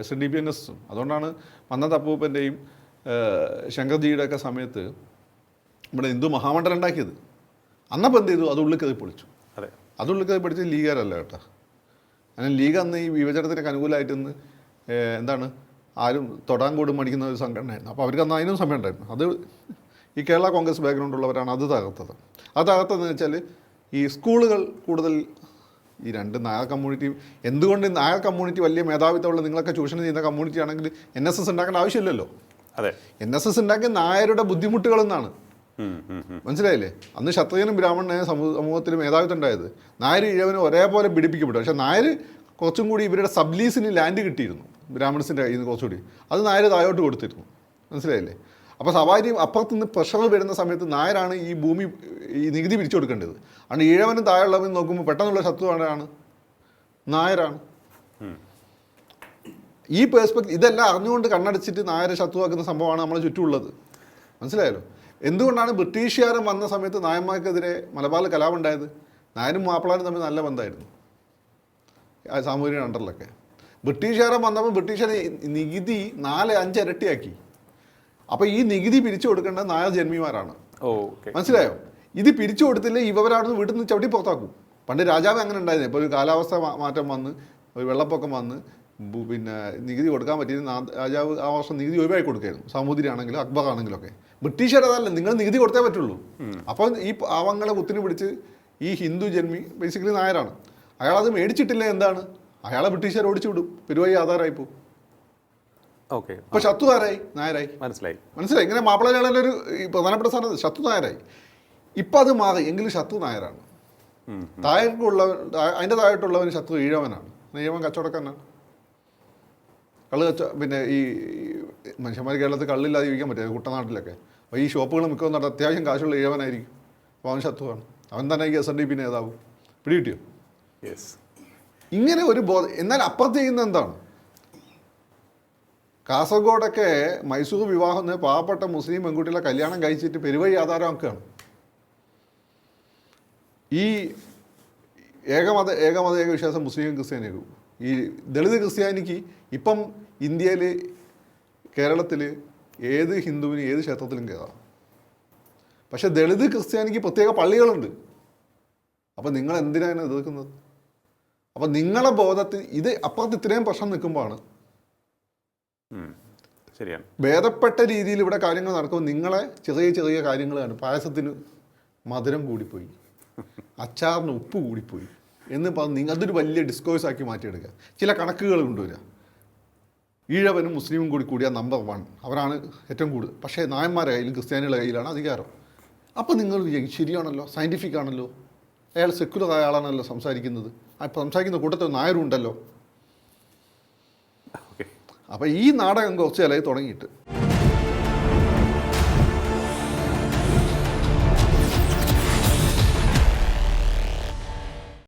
SNDP NSS. അതുകൊണ്ടാണ് മന്നത്ത് അപ്പൂപ്പൻ്റെയും ശങ്കർജിയുടെയൊക്കെ സമയത്ത് ഇവിടെ ഹിന്ദു മഹാമണ്ഡലം ഉണ്ടാക്കിയത്. അന്നപ്പോൾ എന്ത് ചെയ്തു? അത് ഉള്ളിൽ കയറി പൊളിച്ചു. അതെ, അത് ഉള്ളിൽ കയറി പൊളിച്ച് ലീഗുകാരല്ല കേട്ടോ. അങ്ങനെ ലീഗ് അന്ന് ഈ വിഭജനത്തിനൊക്കെ അനുകൂലമായിട്ടിന്ന് എന്താണ് ആരും തൊടാൻ കൂടും മടിക്കുന്ന ഒരു സംഘടനയായിരുന്നു. അപ്പോൾ അവർക്ക് അന്ന് അതിനും സമയം ഉണ്ടായിരുന്നു. അത് ഈ കേരള കോൺഗ്രസ് ബാക്ക്ഗ്രൗണ്ട് ഉള്ളവരാണ് അത് തകർത്തത്. അത് തകർത്തതെന്ന് വെച്ചാൽ ഈ സ്കൂളുകൾ കൂടുതൽ ഈ രണ്ട് നായർ കമ്മ്യൂണിറ്റി, എന്തുകൊണ്ട് നായർ കമ്മ്യൂണിറ്റി വലിയ മേധാവിത്വമുള്ള നിങ്ങളൊക്കെ ചൂഷണം ചെയ്യുന്ന കമ്മ്യൂണിറ്റി ആണെങ്കിൽ NSS ഉണ്ടാക്കേണ്ട ആവശ്യമില്ലല്ലോ. അതെ, NSS ഉണ്ടാക്കിയ നായരുടെ ബുദ്ധിമുട്ടുകളെന്നാണ്. മനസ്സിലായില്ലേ? അന്ന് ക്ഷത്രിയനും ബ്രാഹ്മണനെ സമൂഹത്തിൽ മേധാവിത്വം ഉണ്ടായത്. നായർ ഇഴവനും ഒരേപോലെ പിടിപ്പിക്കപ്പെട്ടു. പക്ഷേ നായർ കുറച്ചും കൂടി ഇവരുടെ സബ്ലീസിന് ലാൻഡ് കിട്ടിയിരുന്നു ബ്രാഹ്മണസിൻ്റെ കയ്യിൽ നിന്ന് കുറച്ചുകൂടി. അത് നായർ താഴോട്ട് കൊടുത്തിരുന്നു. മനസ്സിലായില്ലേ? അപ്പോൾ സവാരിയും അപ്പുറത്തുനിന്ന് പ്രഷർ വരുന്ന സമയത്ത് നായരാണ് ഈ ഭൂമി ഈ നികുതി പിരിച്ചു കൊടുക്കേണ്ടത്. അതുകൊണ്ട് ഈഴവനും താഴെയുള്ളവനും നോക്കുമ്പോൾ പെട്ടെന്നുള്ള ശത്രു ആരാണ്? നായരാണ്. ഈ പേഴ്സ്പെക്റ്റീവ് ഇതെല്ലാം അറിഞ്ഞുകൊണ്ട് കണ്ണടച്ചിട്ട് നായരെ ശത്രുവാക്കുന്ന സംഭവമാണ് നമ്മളെ ചുറ്റുമുള്ളത്. മനസ്സിലായല്ലോ? എന്തുകൊണ്ടാണ് ബ്രിട്ടീഷുകാരൻ വന്ന സമയത്ത് നായന്മാർക്കെതിരെ മലബാറിൽ കലാപം ഉണ്ടായത്? നായരും മാപ്പിളാരും തമ്മിൽ നല്ല ബന്ധമായിരുന്നു ആ സാമൂഹിക അണ്ടറിലൊക്കെ. ബ്രിട്ടീഷുകാരൻ വന്നപ്പോൾ ബ്രിട്ടീഷുകാർ നികുതി 4-5 ഇരട്ടിയാക്കി. അപ്പോൾ ഈ നികുതി പിരിച്ചു കൊടുക്കേണ്ടത് നായർ ജന്മിമാരാണ്. മനസ്സിലായോ? ഇത് പിരിച്ചു കൊടുത്തില്ലേ ഇവരാണെന്ന് വീട്ടിൽ നിന്ന് ചവിട്ടി പുറത്താക്കും. പണ്ട് രാജാവ് അങ്ങനെ ഉണ്ടായിരുന്നു. ഇപ്പോൾ ഒരു കാലാവസ്ഥ മാറ്റം വന്ന് ഒരു വെള്ളപ്പൊക്കം വന്ന് പിന്നെ നികുതി കൊടുക്കാൻ പറ്റിയത് രാജാവ് ആ വർഷം നികുതി ഒഴിവാക്കി കൊടുക്കായിരുന്നു. സാമൂതിരി ആണെങ്കിലും അക്ബർ ആണെങ്കിലും ഒക്കെ. ബ്രിട്ടീഷുകാർ അതല്ല, നിങ്ങൾ നികുതി കൊടുത്തേ പറ്റുള്ളൂ. അപ്പോൾ ഈ പാവങ്ങളെ കുത്തിന് പിടിച്ച് ഈ ഹിന്ദു ജന്മി ബേസിക്കലി നായരാണ്, അയാളത് മേടിച്ചിട്ടില്ല എന്താണ്? അയാളെ ബ്രിട്ടീഷുകാർ ഓടിച്ചു വിടും, പെരുവഴി ആധാരമായി പോകും. ഓക്കെ, ഇപ്പോൾ ശത്രു ആരായി? നായരായി. മനസ്സിലായി. ഇങ്ങനെ മാപ്പിളയുടെ ഒരു പ്രധാനപ്പെട്ട സ്ഥാനത്ത് ശത്രു നായരായി. ഇപ്പം അത് മാറി, എങ്കിലും ശത്രു നായരാണ്. താഴേക്കുള്ളവൻ, അതിൻ്റെ താഴോട്ടുള്ളവന് ശത്രു ഈഴവനാണ്. ഈഴവൻ കച്ചവടക്കാരനാണ്. പിന്നെ ഈ മനുഷ്യന്മാർ കേരളത്തിൽ കള്ളില്ലാതെ ജീവിക്കാൻ പറ്റില്ല കുട്ടനാട്ടിലൊക്കെ. അപ്പോൾ ഈ ഷോപ്പുകൾ മിക്കവും നടത്താൻ അത്യാവശ്യം കാശുള്ള ഈഴവനായിരിക്കും. അപ്പോൾ അവൻ ശത്രുവാണ്. അവൻ തന്നെ SNDP നേതാവ്. പിടികിട്ടിയോ? യെസ്. ഇങ്ങനെ ഒരു ബോധം. എന്നാൽ അപ്പുറത്ത് ചെയ്യുന്ന എന്താണ്? കാസർഗോഡൊക്കെ മൈസൂർ വിവാഹം പാവപ്പെട്ട മുസ്ലിം പെൺകുട്ടികളെ കല്യാണം കഴിച്ചിട്ട് പെരുവഴി ആധാരമാക്കുകയാണ്. ഈ ഏക വിശ്വാസം മുസ്ലിം ക്രിസ്ത്യാനിക്കും. ഈ ദളിത് ക്രിസ്ത്യാനിക്ക് ഇപ്പം ഇന്ത്യയിൽ കേരളത്തിൽ ഏത് ഹിന്ദുവിന് ഏത് ക്ഷേത്രത്തിലും കയറാം. പക്ഷെ ദളിത് ക്രിസ്ത്യാനിക്ക് പ്രത്യേക പള്ളികളുണ്ട്. അപ്പം നിങ്ങൾ എന്തിനാണ് എതിർക്കുന്നത്? അപ്പം നിങ്ങളെ ബോധത്തിൽ ഇത് അപ്പുറത്ത് ഇത്രയും പ്രശ്നം നിൽക്കുമ്പോഴാണ് ശരിയാണ് ഭേദപ്പെട്ട രീതിയിൽ ഇവിടെ കാര്യങ്ങൾ നടക്കുമ്പോൾ നിങ്ങളെ ചെറിയ ചെറിയ കാര്യങ്ങളാണ്. പായസത്തിന് മധുരം കൂടിപ്പോയി, അച്ചാറിന് ഉപ്പ് കൂടിപ്പോയി എന്ന് പറഞ്ഞ് അതൊരു വലിയ ഡിസ്കോഴ്സ് ആക്കി മാറ്റിയെടുക്കുക. ചില കണക്കുകൾ കൊണ്ടുവരിക. ഈഴവനും മുസ്ലിമും കൂടിയ നമ്പർ 1 അവരാണ് ഏറ്റവും കൂടുതൽ. പക്ഷേ നായന്മാരുടെ കയ്യിലും ക്രിസ്ത്യാനികളുടെ കയ്യിലാണ് അധികാരം. അപ്പോൾ നിങ്ങൾ ശരിയാണല്ലോ, സയൻറ്റിഫിക് ആണല്ലോ, അയാൾ സെക്യുലർ ആയ ആളാണല്ലോ സംസാരിക്കുന്നത്. അപ്പോൾ സംസാരിക്കുന്ന കൂട്ടത്തിൽ നായരും ഉണ്ടല്ലോ. അപ്പോൾ ഈ നാടകം കുറച്ച് കാലമായി തുടങ്ങിയിട്ട്